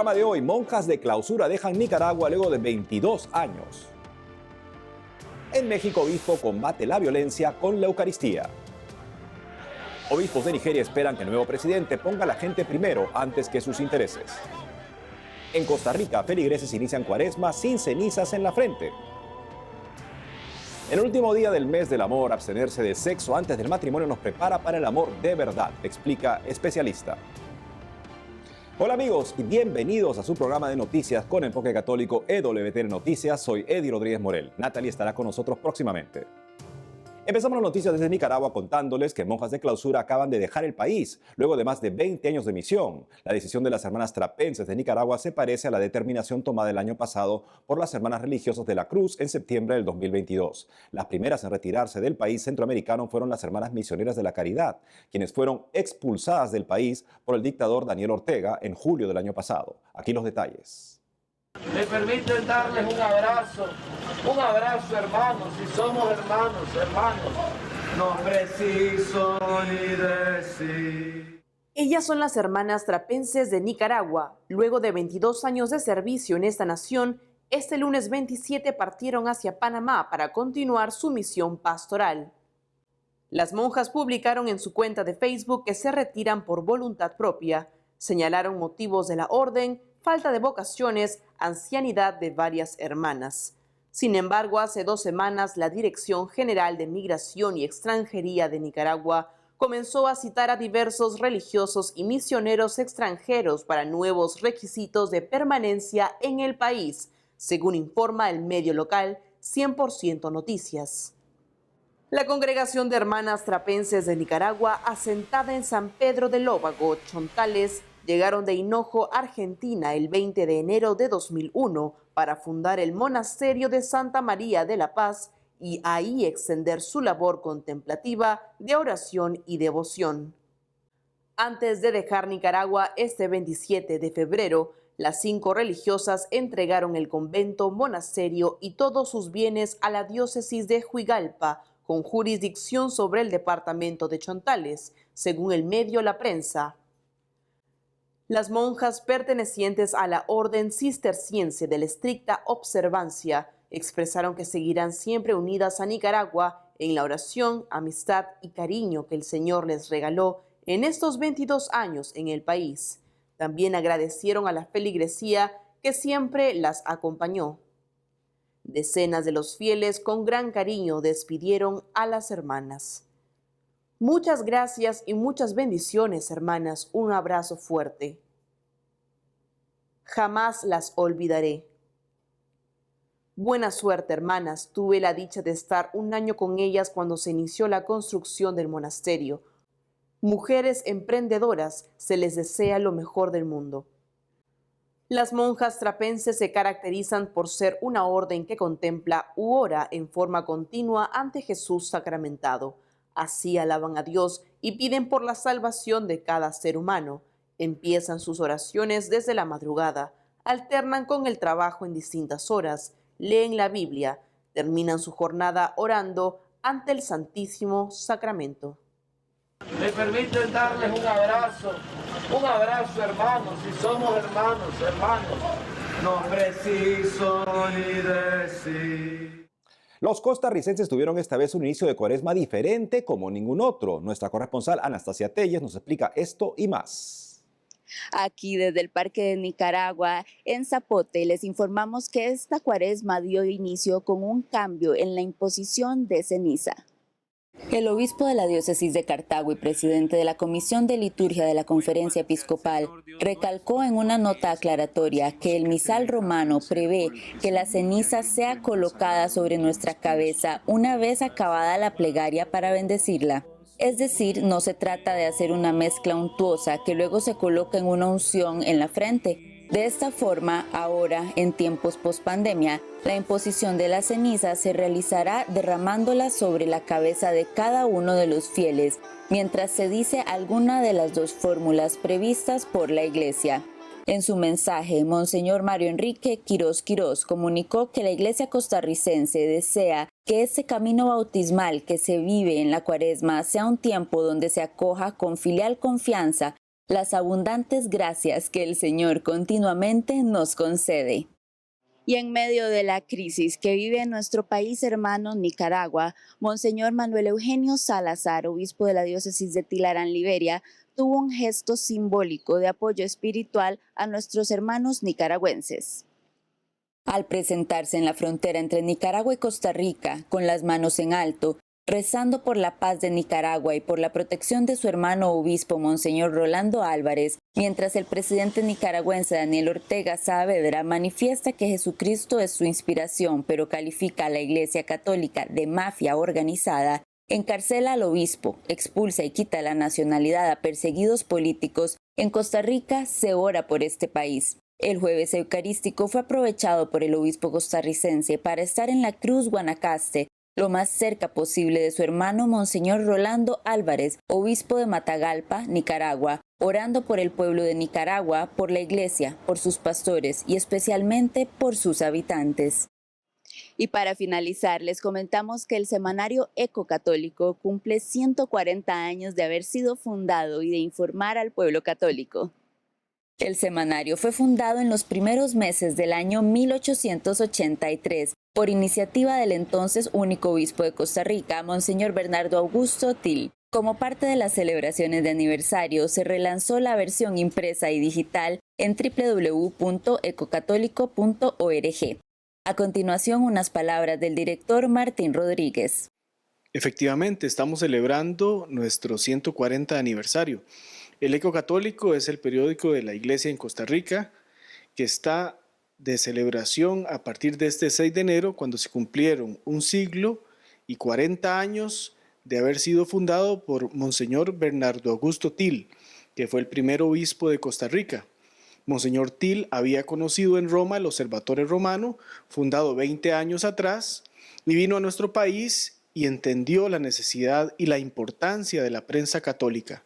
programa de hoy, monjas de clausura dejan Nicaragua luego de 22 años. En México, obispo combate la violencia con la Eucaristía. Obispos de Nigeria esperan que el nuevo presidente ponga a la gente primero antes que sus intereses. En Costa Rica, feligreses inician cuaresma sin cenizas en la frente. En el último día del mes del amor, abstenerse de sexo antes del matrimonio nos prepara para el amor de verdad, explica especialista. Hola amigos y bienvenidos a su programa de noticias con enfoque católico EWTN Noticias. Soy Eddie Rodríguez Morel. Natalie estará con nosotros próximamente. Empezamos las noticias desde Nicaragua contándoles que monjas de clausura acaban de dejar el país luego de más de 20 años de misión. La decisión de las hermanas trapenses de Nicaragua se parece a la determinación tomada el año pasado por las hermanas religiosas de la Cruz en septiembre del 2022. Las primeras en retirarse del país centroamericano fueron las hermanas misioneras de la Caridad, quienes fueron expulsadas del país por el dictador Daniel Ortega en julio del año pasado. Aquí los detalles. Me permiten darles un abrazo hermanos, si somos hermanos, no preciso ni decir. Ellas son las hermanas trapenses de Nicaragua. Luego de 22 años de servicio en esta nación, este lunes 27 partieron hacia Panamá para continuar su misión pastoral. Las monjas publicaron en su cuenta de Facebook que se retiran por voluntad propia. Señalaron motivos de la orden, falta de vocaciones, ancianidad de varias hermanas. Sin embargo, hace 2 semanas, la Dirección General de Migración y Extranjería de Nicaragua comenzó a citar a diversos religiosos y misioneros extranjeros para nuevos requisitos de permanencia en el país, según informa el medio local 100% Noticias. La Congregación de Hermanas Trapenses de Nicaragua, asentada en San Pedro de Lóvago, Chontales, llegaron de Hinojo, Argentina, el 20 de enero de 2001 para fundar el monasterio de Santa María de la Paz y ahí extender su labor contemplativa de oración y devoción. Antes de dejar Nicaragua este 27 de febrero, las 5 religiosas entregaron el convento, monasterio y todos sus bienes a la diócesis de Juigalpa, con jurisdicción sobre el departamento de Chontales, según el medio La Prensa. Las monjas pertenecientes a la Orden Cisterciense de la Estricta Observancia expresaron que seguirán siempre unidas a Nicaragua en la oración, amistad y cariño que el Señor les regaló en estos 22 años en el país. También agradecieron a la feligresía que siempre las acompañó. Decenas de los fieles con gran cariño despidieron a las hermanas. Muchas gracias y muchas bendiciones, hermanas. Un abrazo fuerte. Jamás las olvidaré. Buena suerte, hermanas. Tuve la dicha de estar 1 año con ellas cuando se inició la construcción del monasterio. Mujeres emprendedoras, se les desea lo mejor del mundo. Las monjas trapenses se caracterizan por ser una orden que contempla u ora en forma continua ante Jesús sacramentado. Así alaban a Dios y piden por la salvación de cada ser humano. Empiezan sus oraciones desde la madrugada, alternan con el trabajo en distintas horas, leen la Biblia, terminan su jornada orando ante el Santísimo Sacramento. Me permiten darles un abrazo hermanos, si somos hermanos, no preciso ni decir. Los costarricenses tuvieron esta vez un inicio de cuaresma diferente como ningún otro. Nuestra corresponsal Anastasia Telles nos explica esto y más. Aquí desde el Parque de Nicaragua, en Zapote, les informamos que esta cuaresma dio inicio con un cambio en la imposición de ceniza. El obispo de la diócesis de Cartago y presidente de la Comisión de Liturgia de la Conferencia Episcopal recalcó en una nota aclaratoria que el misal romano prevé que la ceniza sea colocada sobre nuestra cabeza una vez acabada la plegaria para bendecirla. Es decir, no se trata de hacer una mezcla untuosa que luego se coloca en una unción en la frente. De esta forma, ahora, en tiempos pospandemia, la imposición de la ceniza se realizará derramándola sobre la cabeza de cada uno de los fieles, mientras se dice alguna de las 2 fórmulas previstas por la Iglesia. En su mensaje, Monseñor Mario Enrique Quirós Quirós comunicó que la Iglesia costarricense desea que este camino bautismal que se vive en la Cuaresma sea un tiempo donde se acoja con filial confianza las abundantes gracias que el Señor continuamente nos concede. Y en medio de la crisis que vive nuestro país hermano Nicaragua, Monseñor Manuel Eugenio Salazar, obispo de la diócesis de Tilarán, Liberia, tuvo un gesto simbólico de apoyo espiritual a nuestros hermanos nicaragüenses. Al presentarse en la frontera entre Nicaragua y Costa Rica, con las manos en alto, rezando por la paz de Nicaragua y por la protección de su hermano obispo Monseñor Rolando Álvarez, mientras el presidente nicaragüense Daniel Ortega Saavedra manifiesta que Jesucristo es su inspiración, pero califica a la Iglesia Católica de mafia organizada, encarcela al obispo, expulsa y quita la nacionalidad a perseguidos políticos, en Costa Rica se ora por este país. El jueves eucarístico fue aprovechado por el obispo costarricense para estar en la Cruz Guanacaste, lo más cerca posible de su hermano Monseñor Rolando Álvarez, obispo de Matagalpa, Nicaragua, orando por el pueblo de Nicaragua, por la iglesia, por sus pastores y especialmente por sus habitantes. Y para finalizar, les comentamos que el semanario Eco Católico cumple 140 años de haber sido fundado y de informar al pueblo católico. El semanario fue fundado en los primeros meses del año 1883 por iniciativa del entonces único obispo de Costa Rica, Monseñor Bernardo Augusto Til. Como parte de las celebraciones de aniversario, se relanzó la versión impresa y digital en www.ecocatólico.org. A continuación, unas palabras del director Martín Rodríguez. Efectivamente, estamos celebrando nuestro 140 aniversario. El Eco Católico es el periódico de la Iglesia en Costa Rica que está de celebración a partir de este 6 de enero, cuando se cumplieron 1 siglo y 40 años de haber sido fundado por Monseñor Bernardo Augusto Til, que fue el primer obispo de Costa Rica. Monseñor Til había conocido en Roma el Observatorio Romano, fundado 20 años atrás, y vino a nuestro país y entendió la necesidad y la importancia de la prensa católica.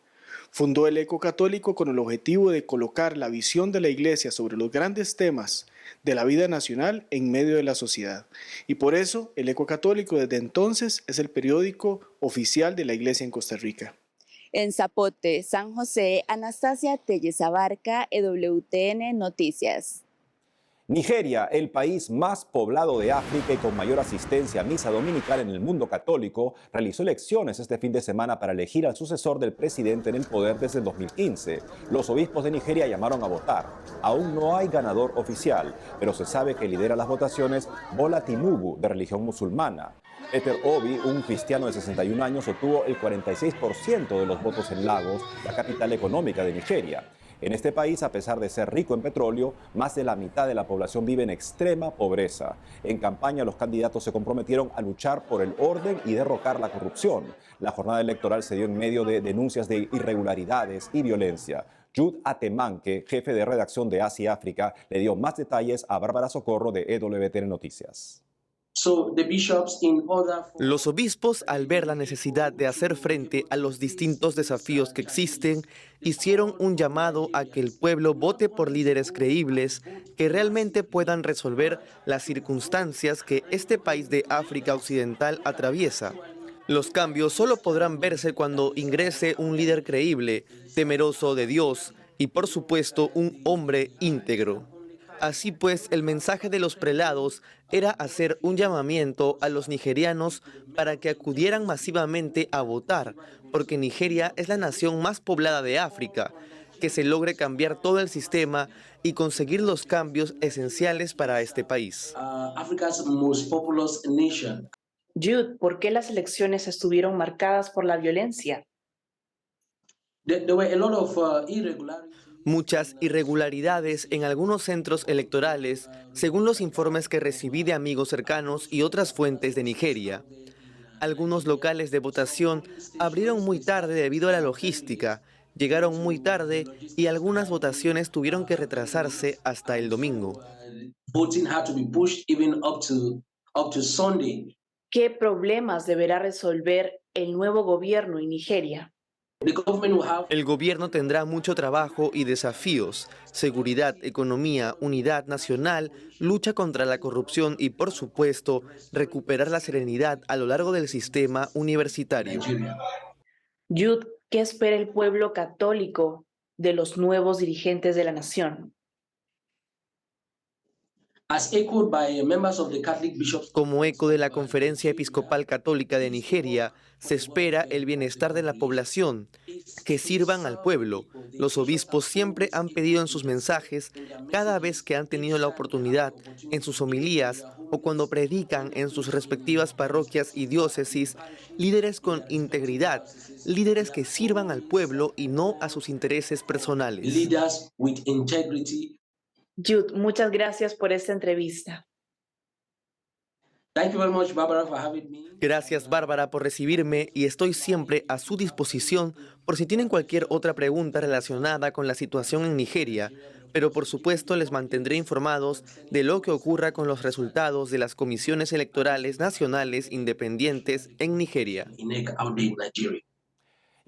Fundó el Eco Católico con el objetivo de colocar la visión de la Iglesia sobre los grandes temas de la vida nacional en medio de la sociedad. Y por eso el Eco Católico desde entonces es el periódico oficial de la Iglesia en Costa Rica. En Zapote, San José, Anastasia Telles Abarca, EWTN Noticias. Nigeria, el país más poblado de África y con mayor asistencia a misa dominical en el mundo católico, realizó elecciones este fin de semana para elegir al sucesor del presidente en el poder desde el 2015. Los obispos de Nigeria llamaron a votar. Aún no hay ganador oficial, pero se sabe que lidera las votaciones Bola Tinubu, de religión musulmana. Peter Obi, un cristiano de 61 años, obtuvo el 46% de los votos en Lagos, la capital económica de Nigeria. En este país, a pesar de ser rico en petróleo, más de la mitad de la población vive en extrema pobreza. En campaña, los candidatos se comprometieron a luchar por el orden y derrocar la corrupción. La jornada electoral se dio en medio de denuncias de irregularidades y violencia. Jude Atemanque, jefe de redacción de Asia y África, le dio más detalles a Bárbara Socorro de EWTN Noticias. Los obispos, al ver la necesidad de hacer frente a los distintos desafíos que existen, hicieron un llamado a que el pueblo vote por líderes creíbles que realmente puedan resolver las circunstancias que este país de África Occidental atraviesa. Los cambios solo podrán verse cuando ingrese un líder creíble, temeroso de Dios y, por supuesto, un hombre íntegro. Así pues, el mensaje de los prelados era hacer un llamamiento a los nigerianos para que acudieran masivamente a votar, porque Nigeria es la nación más poblada de África, que se logre cambiar todo el sistema y conseguir los cambios esenciales para este país. Jude, ¿por qué las elecciones estuvieron marcadas por la violencia? Muchas irregularidades en algunos centros electorales, según los informes que recibí de amigos cercanos y otras fuentes de Nigeria. Algunos locales de votación abrieron muy tarde debido a la logística, llegaron muy tarde y algunas votaciones tuvieron que retrasarse hasta el domingo. ¿Qué problemas deberá resolver el nuevo gobierno en Nigeria? El gobierno tendrá mucho trabajo y desafíos: seguridad, economía, unidad nacional, lucha contra la corrupción y, por supuesto, recuperar la serenidad a lo largo del sistema universitario. Jude, ¿qué espera el pueblo católico de los nuevos dirigentes de la nación. Como eco de la Conferencia Episcopal Católica de Nigeria, se espera el bienestar de la población, que sirvan al pueblo. Los obispos siempre han pedido en sus mensajes, cada vez que han tenido la oportunidad, en sus homilías o cuando predican en sus respectivas parroquias y diócesis, líderes con integridad, líderes que sirvan al pueblo y no a sus intereses personales. Jude, muchas gracias por esta entrevista. Gracias, Bárbara, por recibirme y estoy siempre a su disposición por si tienen cualquier otra pregunta relacionada con la situación en Nigeria, pero por supuesto les mantendré informados de lo que ocurra con los resultados de las comisiones electorales nacionales independientes en Nigeria.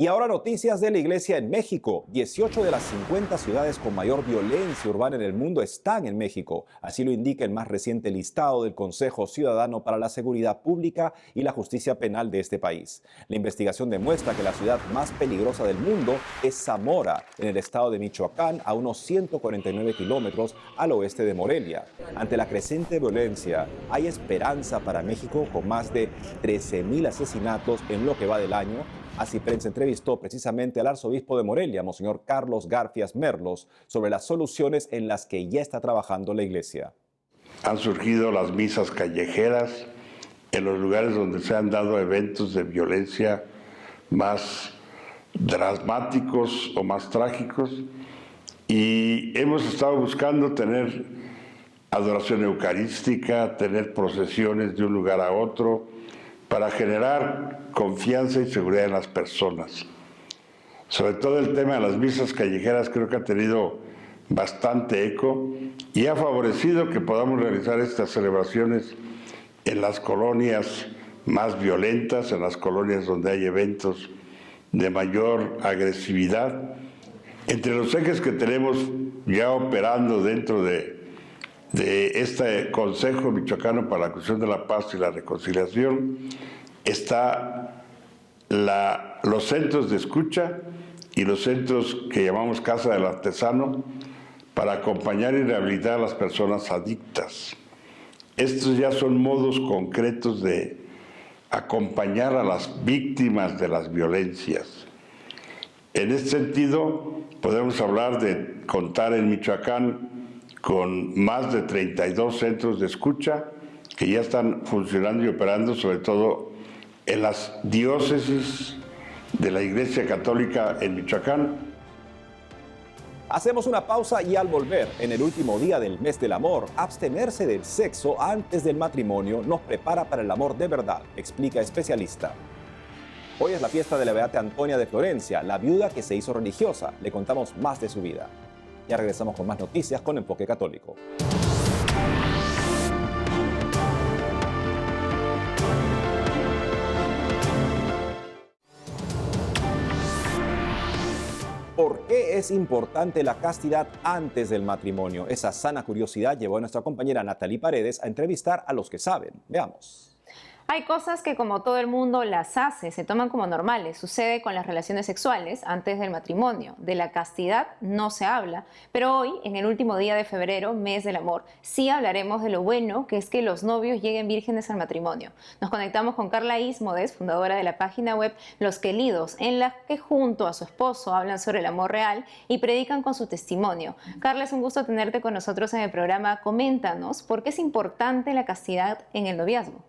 Y ahora noticias de la Iglesia en México. 18 de las 50 ciudades con mayor violencia urbana en el mundo están en México. Así lo indica el más reciente listado del Consejo Ciudadano para la Seguridad Pública y la Justicia Penal de este país. La investigación demuestra que la ciudad más peligrosa del mundo es Zamora, en el estado de Michoacán, a unos 149 kilómetros al oeste de Morelia. Ante la creciente violencia, hay esperanza para México con más de 13,000 asesinatos en lo que va del año. Así Prensa entrevistó precisamente al arzobispo de Morelia, Monseñor Carlos Garfias Merlos, sobre las soluciones en las que ya está trabajando la iglesia. Han surgido las misas callejeras en los lugares donde se han dado eventos de violencia más dramáticos o más trágicos, y hemos estado buscando tener adoración eucarística, tener procesiones de un lugar a otro, para generar confianza y seguridad en las personas. Sobre todo el tema de las misas callejeras creo que ha tenido bastante eco y ha favorecido que podamos realizar estas celebraciones en las colonias más violentas, en las colonias donde hay eventos de mayor agresividad. Entre los ejes que tenemos ya operando dentro de este Consejo Michoacano para la Cuestión de la Paz y la Reconciliación está los centros de escucha y los centros que llamamos Casa del Artesano para acompañar y rehabilitar a las personas adictas. Estos ya son modos concretos de acompañar a las víctimas de las violencias. En este sentido, podemos hablar de contar en Michoacán con más de 32 centros de escucha que ya están funcionando y operando, sobre todo en las diócesis de la Iglesia Católica en Michoacán. Hacemos una pausa y al volver, en el último día del mes del amor, abstenerse del sexo antes del matrimonio nos prepara para el amor de verdad, explica especialista. Hoy es la fiesta de la Beata Antonia de Florencia, la viuda que se hizo religiosa. Le contamos más de su vida. Ya regresamos con más noticias con Enfoque Católico. ¿Por qué es importante la castidad antes del matrimonio? Esa sana curiosidad llevó a nuestra compañera Natalie Paredes a entrevistar a los que saben. Veamos. Hay cosas que como todo el mundo las hace, se toman como normales. Sucede con las relaciones sexuales antes del matrimonio. De la castidad no se habla, pero hoy, en el último día de febrero, mes del amor, sí hablaremos de lo bueno que es que los novios lleguen vírgenes al matrimonio. Nos conectamos con Carla Ismodes, fundadora de la página web Los Quelidos, en la que junto a su esposo hablan sobre el amor real y predican con su testimonio. Carla, es un gusto tenerte con nosotros en el programa. Coméntanos, ¿por qué es importante la castidad en el noviazgo?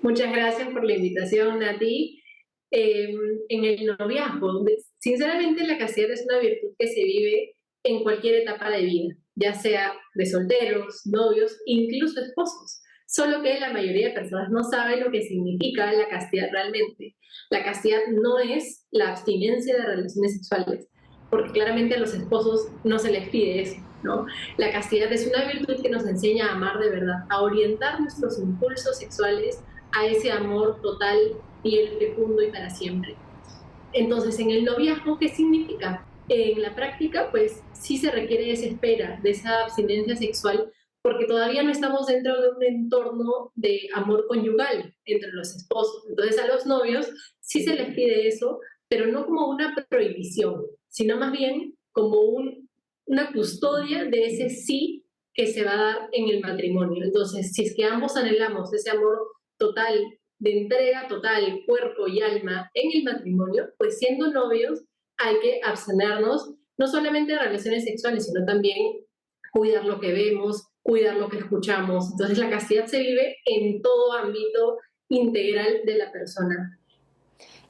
Muchas gracias por la invitación, Nati. En el noviazgo, sinceramente la castidad es una virtud que se vive en cualquier etapa de vida, ya sea de solteros, novios, incluso esposos. Solo que la mayoría de personas no sabe lo que significa la castidad realmente. La castidad no es la abstinencia de relaciones sexuales, porque claramente a los esposos no se les pide eso, ¿no? La castidad es una virtud que nos enseña a amar de verdad, a orientar nuestros impulsos sexuales a ese amor total, fiel, fecundo y para siempre. Entonces, en el noviazgo, ¿qué significa? En la práctica, pues sí se requiere esa espera, de esa abstinencia sexual, porque todavía no estamos dentro de un entorno de amor conyugal entre los esposos. Entonces, a los novios sí se les pide eso, pero no como una prohibición, sino más bien como una custodia de ese sí que se va a dar en el matrimonio. Entonces, si es que ambos anhelamos ese amor total, de entrega total, cuerpo y alma en el matrimonio, pues siendo novios hay que abstenernos no solamente de relaciones sexuales, sino también cuidar lo que vemos, cuidar lo que escuchamos. Entonces la castidad se vive en todo ámbito integral de la persona.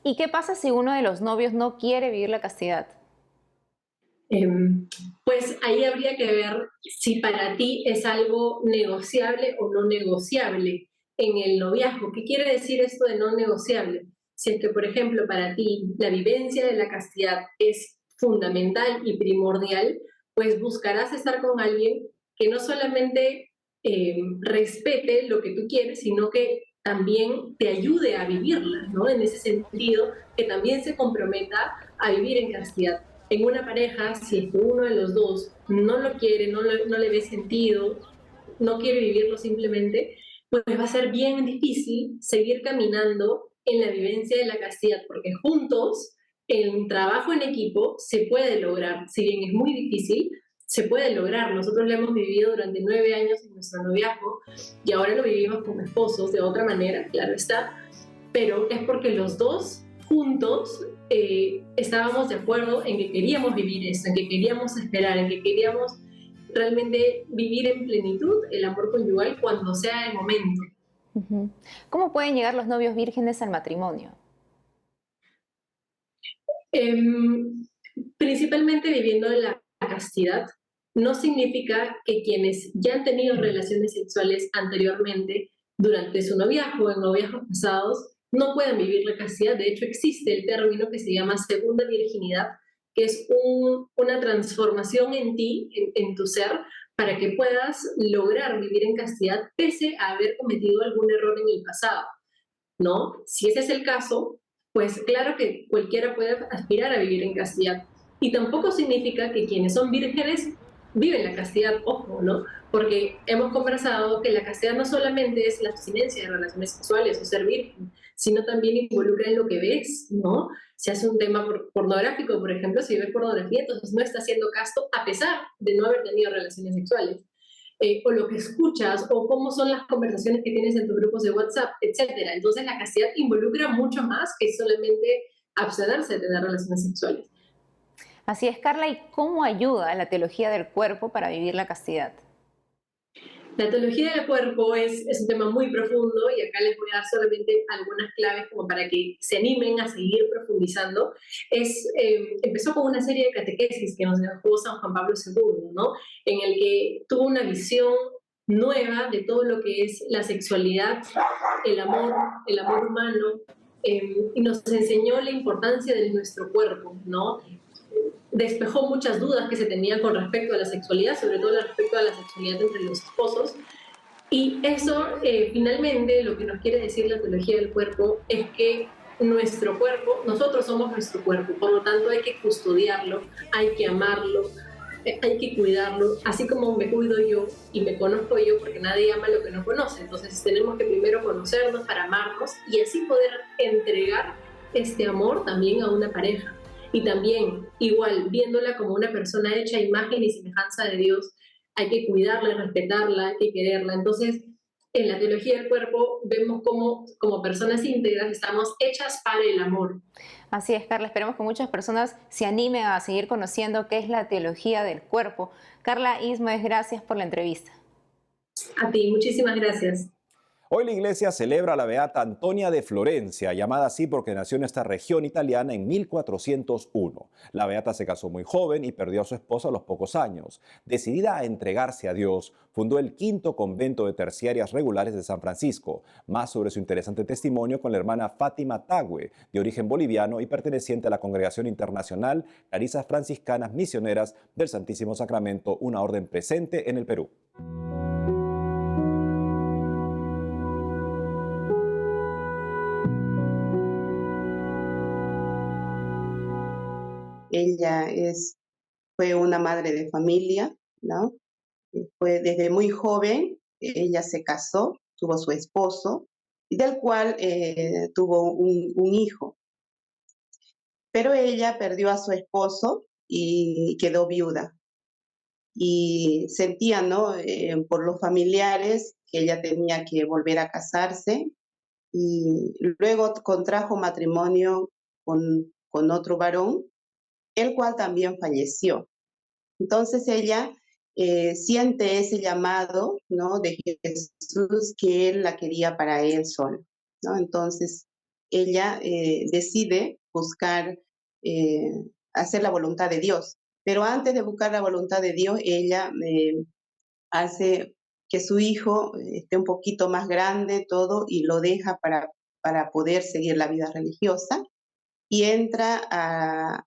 ¿Y qué pasa si uno de los novios no quiere vivir la castidad? Pues ahí habría que ver si para ti es algo negociable o no negociable en el noviazgo. ¿Qué quiere decir esto de no negociable? Si es que, por ejemplo, para ti la vivencia de la castidad es fundamental y primordial, pues buscarás estar con alguien que no solamente respete lo que tú quieres, sino que también te ayude a vivirla, ¿no? En ese sentido, que también se comprometa a vivir en castidad. En una pareja, si es que uno de los dos no lo quiere, no le ve sentido, no quiere vivirlo simplemente, pues va a ser bien difícil seguir caminando en la vivencia de la castidad, porque juntos, el trabajo en equipo se puede lograr, si bien es muy difícil, se puede lograr. Nosotros lo hemos vivido durante 9 años en nuestro noviazgo y ahora lo vivimos como esposos de otra manera, claro está, pero es porque los dos juntos estábamos de acuerdo en que queríamos vivir esto, en que queríamos esperar, en que queríamos realmente vivir en plenitud el amor conyugal cuando sea el momento. ¿Cómo pueden llegar los novios vírgenes al matrimonio? Principalmente viviendo en la castidad. No significa que quienes ya han tenido relaciones sexuales anteriormente durante su noviazgo, en noviazgos pasados, no puedan vivir la castidad. De hecho, existe el término que se llama segunda virginidad, que es una transformación en ti, en tu ser, para que puedas lograr vivir en castidad pese a haber cometido algún error en el pasado, ¿no? Si ese es el caso, pues claro que cualquiera puede aspirar a vivir en castidad. Y tampoco significa que quienes son vírgenes viven la castidad, ojo, ¿no? Porque hemos conversado que la castidad no solamente es la abstinencia de relaciones sexuales o ser virgen, sino también involucra en lo que ves, ¿no? Si hace un tema pornográfico, por ejemplo, si ves pornografía, entonces no estás siendo casto a pesar de no haber tenido relaciones sexuales. O lo que escuchas, o cómo son las conversaciones que tienes en tus grupos de WhatsApp, etcétera. Entonces la castidad involucra mucho más que solamente abstenerse de tener relaciones sexuales. Así es, Carla, ¿y cómo ayuda la teología del cuerpo para vivir la castidad? La teología del cuerpo es un tema muy profundo y acá les voy a dar solamente algunas claves como para que se animen a seguir profundizando. Empezó con una serie de catequesis que nos dejó San Juan Pablo II, ¿no? En el que tuvo una visión nueva de todo lo que es la sexualidad, el amor humano, y nos enseñó la importancia de nuestro cuerpo, ¿no? Despejó muchas dudas que se tenían con respecto a la sexualidad, sobre todo respecto a la sexualidad entre los esposos. Y eso, finalmente, lo que nos quiere decir la teología del cuerpo es que nuestro cuerpo, nosotros somos nuestro cuerpo, por lo tanto hay que custodiarlo, hay que amarlo, hay que cuidarlo, así como me cuido yo y me conozco yo, porque nadie ama lo que no conoce. Entonces tenemos que primero conocernos para amarnos y así poder entregar este amor también a una pareja. Y también, igual, viéndola como una persona hecha a imagen y semejanza de Dios, hay que cuidarla, respetarla, hay que quererla. Entonces, en la teología del cuerpo vemos cómo, como personas íntegras, estamos hechas para el amor. Así es, Carla. Esperemos que muchas personas se animen a seguir conociendo qué es la teología del cuerpo. Carla Ismael, gracias por la entrevista. A ti, muchísimas gracias. Hoy la iglesia celebra a la beata Antonia de Florencia, llamada así porque nació en esta región italiana en 1401. La beata se casó muy joven y perdió a su esposo a los pocos años. Decidida a entregarse a Dios, fundó el quinto convento de terciarias regulares de San Francisco. Más sobre su interesante testimonio con la hermana Fátima Tagüe, de origen boliviano y perteneciente a la Congregación Internacional Clarisas Franciscanas Misioneras del Santísimo Sacramento, una orden presente en el Perú. Ella fue una madre de familia, ¿no? Fue desde muy joven, ella se casó, tuvo su esposo, y del cual tuvo un hijo. Pero ella perdió a su esposo y quedó viuda. Y sentía, ¿no? Por los familiares que ella tenía que volver a casarse, y luego contrajo matrimonio con otro varón, el cual también falleció. Entonces ella siente ese llamado, ¿no? De Jesús, que él la quería para él solo, ¿no? Entonces ella decide buscar hacer la voluntad de Dios. Pero antes de buscar la voluntad de Dios, ella hace que su hijo esté un poquito más grande, todo, y lo deja para poder seguir la vida religiosa, y entra a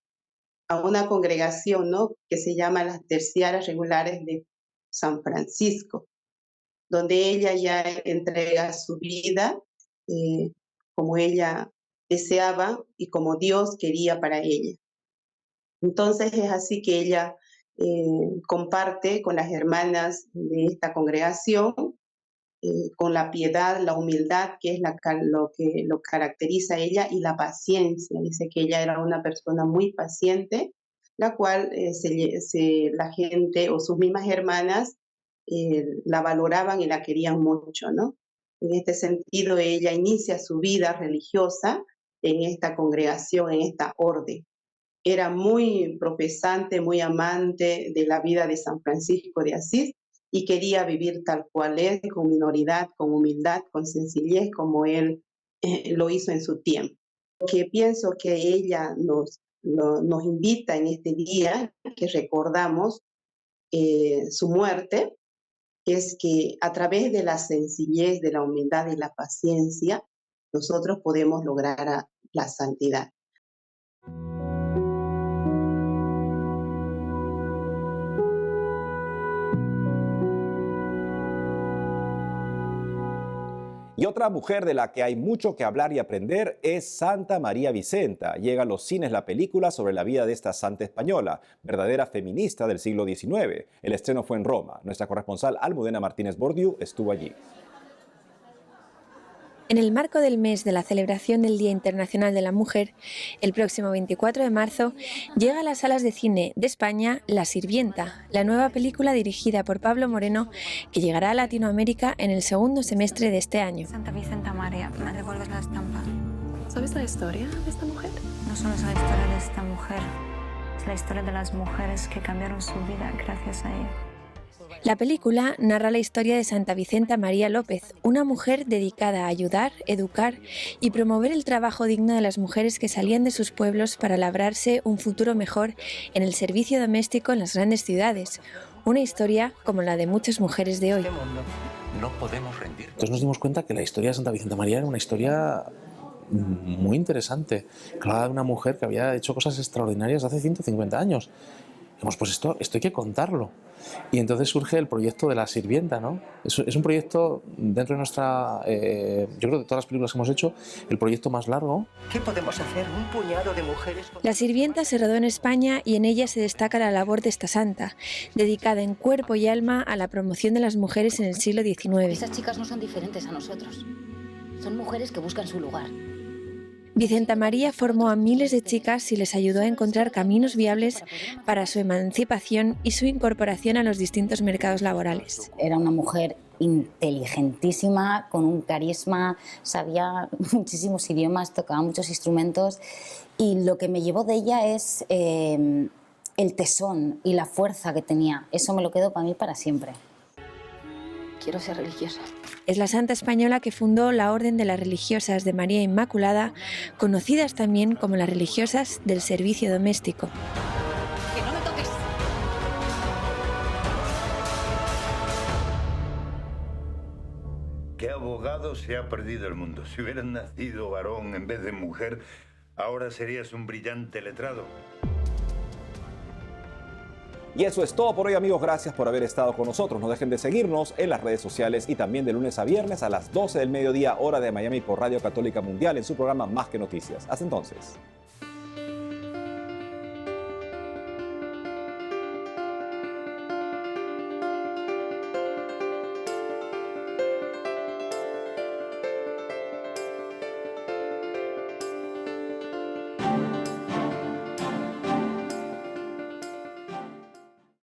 una congregación, ¿no? Que se llama las Terciarias Regulares de San Francisco, donde ella ya entrega su vida como ella deseaba y como Dios quería para ella. Entonces es así que ella comparte con las hermanas de esta congregación, con la piedad, la humildad, que es lo que lo caracteriza a ella, y la paciencia. Dice que ella era una persona muy paciente, la cual la gente o sus mismas hermanas la valoraban y la querían mucho, ¿no? En este sentido, ella inicia su vida religiosa en esta congregación, en esta orden. Era muy profesante, muy amante de la vida de San Francisco de Asís, y quería vivir tal cual es, con minoridad, con humildad, con sencillez, como él lo hizo en su tiempo. Lo que pienso que ella nos invita en este día, que recordamos su muerte, es que a través de la sencillez, de la humildad y la paciencia, nosotros podemos lograr la santidad. Y otra mujer de la que hay mucho que hablar y aprender es Santa María Vicenta. Llega a los cines la película sobre la vida de esta santa española, verdadera feminista del siglo XIX. El estreno fue en Roma. Nuestra corresponsal Almudena Martínez Bordiú estuvo allí. En el marco del mes de la celebración del Día Internacional de la Mujer, el próximo 24 de marzo llega a las salas de cine de España La Sirvienta, la nueva película dirigida por Pablo Moreno, que llegará a Latinoamérica en el segundo semestre de este año. Santa Vicenta María, ¿me devuelves la estampa? ¿Sabes la historia de esta mujer? No solo es la historia de esta mujer, es la historia de las mujeres que cambiaron su vida gracias a ella. La película narra la historia de Santa Vicenta María López, una mujer dedicada a ayudar, educar y promover el trabajo digno de las mujeres que salían de sus pueblos para labrarse un futuro mejor en el servicio doméstico en las grandes ciudades. Una historia como la de muchas mujeres de hoy. No podemos rendir. Entonces nos dimos cuenta que la historia de Santa Vicenta María era una historia muy interesante, que hablaba de una mujer que había hecho cosas extraordinarias hace 150 años. Dijimos, pues esto hay que contarlo. Y entonces surge el proyecto de La Sirvienta, ¿no? Es un proyecto dentro de nuestra, yo creo que de todas las películas que hemos hecho, el proyecto más largo. ¿Qué podemos hacer? Un puñado de mujeres. La Sirvienta se rodó en España y en ella se destaca la labor de esta santa, dedicada en cuerpo y alma a la promoción de las mujeres en el siglo XIX. Esas chicas no son diferentes a nosotros. Son mujeres que buscan su lugar. Vicenta María formó a miles de chicas y les ayudó a encontrar caminos viables para su emancipación y su incorporación a los distintos mercados laborales. Era una mujer inteligentísima, con un carisma, sabía muchísimos idiomas, tocaba muchos instrumentos, y lo que me llevó de ella es el tesón y la fuerza que tenía. Eso me lo quedo para mí para siempre. Quiero ser religiosa. Es la santa española que fundó la Orden de las Religiosas de María Inmaculada, conocidas también como las religiosas del servicio doméstico. ¡Que no me toques! ¿Qué abogado se ha perdido el mundo? Si hubieras nacido varón en vez de mujer, ahora serías un brillante letrado. Y eso es todo por hoy, amigos. Gracias por haber estado con nosotros. No dejen de seguirnos en las redes sociales y también de lunes a viernes a las 12 del mediodía, hora de Miami, por Radio Católica Mundial en su programa Más que Noticias. Hasta entonces.